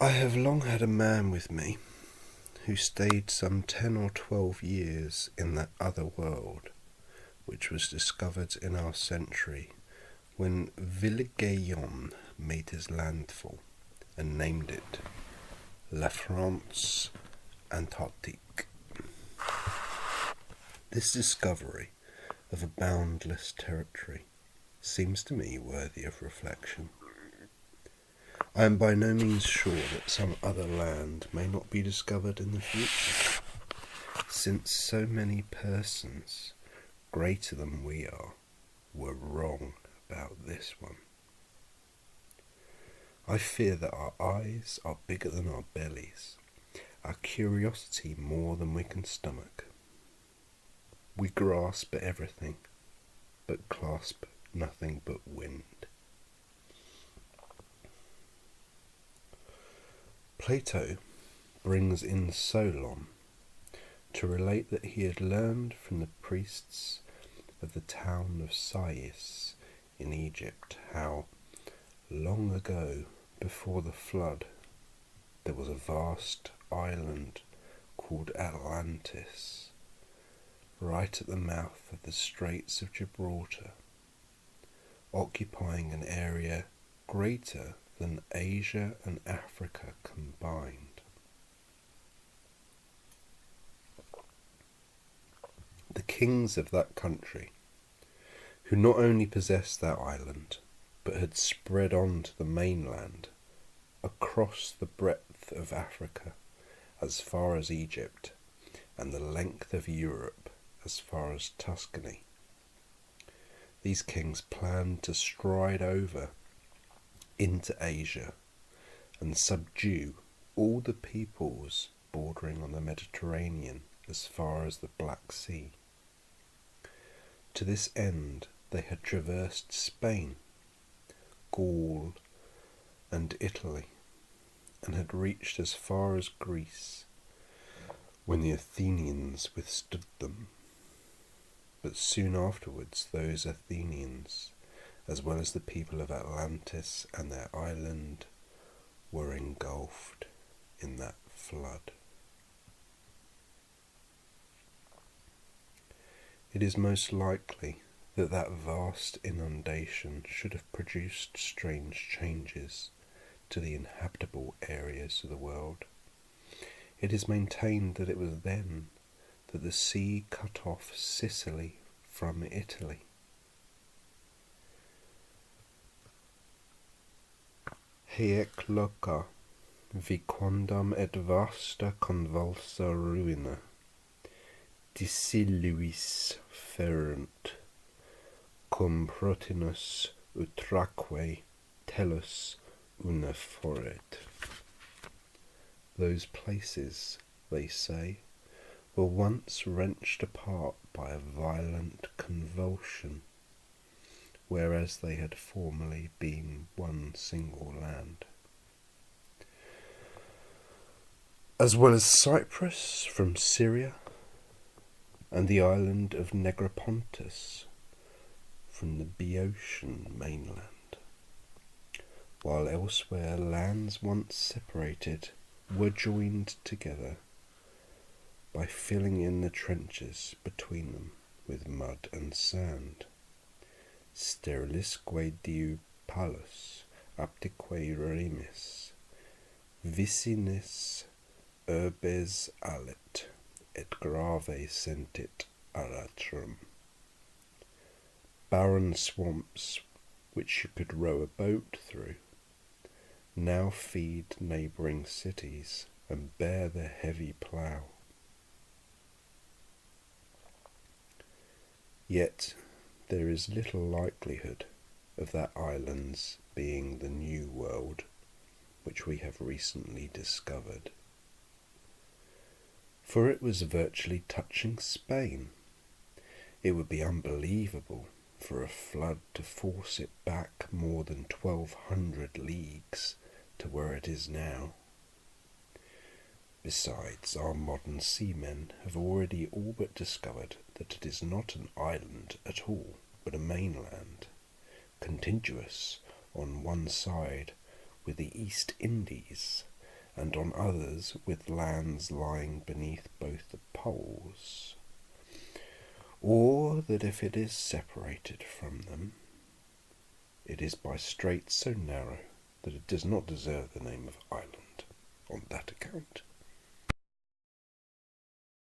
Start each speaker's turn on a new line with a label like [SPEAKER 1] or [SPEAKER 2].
[SPEAKER 1] I have long had a man with me who stayed some 10 or 12 years in that other world, which was discovered in our century when Villegayon made his landfall and named it La France Antarctique. This discovery of a boundless territory seems to me worthy of reflection. I am by no means sure that some other land may not be discovered in the future, since so many persons greater than we are were wrong about this one. I fear that our eyes are bigger than our bellies, our curiosity more than we can stomach. We grasp at everything, but clasp nothing but wind. Plato brings in Solon to relate that he had learned from the priests of the town of Sais in Egypt how, long ago, before the flood, there was a vast island called Atlantis, right at the mouth of the Straits of Gibraltar, occupying an area greater than Asia and Africa combined. The kings of that country, who not only possessed that island, but had spread on to the mainland, across the breadth of Africa as far as Egypt, and the length of Europe as far as Tuscany. These kings planned to stride over into Asia and subdue all the peoples bordering on the Mediterranean as far as the Black Sea. To this end they had traversed Spain, Gaul, and Italy, and had reached as far as Greece, when the Athenians withstood them. But soon afterwards those Athenians, as well as the people of Atlantis and their island, were engulfed in that flood. It is most likely that that vast inundation should have produced strange changes to the inhabitable areas of the world. It is maintained that it was then that the sea cut off Sicily from Italy. Haec loca viquandam et vasta convulsa ruina disilluis ferunt, cum protinus utraque tellus una foret. Those places, they say, were once wrenched apart by a violent convulsion, whereas they had formerly been one single land. As well as Cyprus from Syria, and the island of Negropontus from the Boeotian mainland, while elsewhere lands once separated were joined together by filling in the trenches between them with mud and sand. Sterilisque diu palus, aptique remis, vicinis urbes alit, et grave sentit aratrum. Barren swamps, which you could row a boat through, now feed neighbouring cities and bear the heavy plough. Yet there is little likelihood of that island's being the New World, which we have recently discovered. For it was virtually touching Spain. It would be unbelievable for a flood to force it back more than 1,200 leagues to where it is now. Besides, our modern seamen have already all but discovered that it is not an island at all, but a mainland, contiguous on one side with the East Indies and on others with lands lying beneath both the poles, or that if it is separated from them, it is by straits so narrow that it does not deserve the name of island on that account.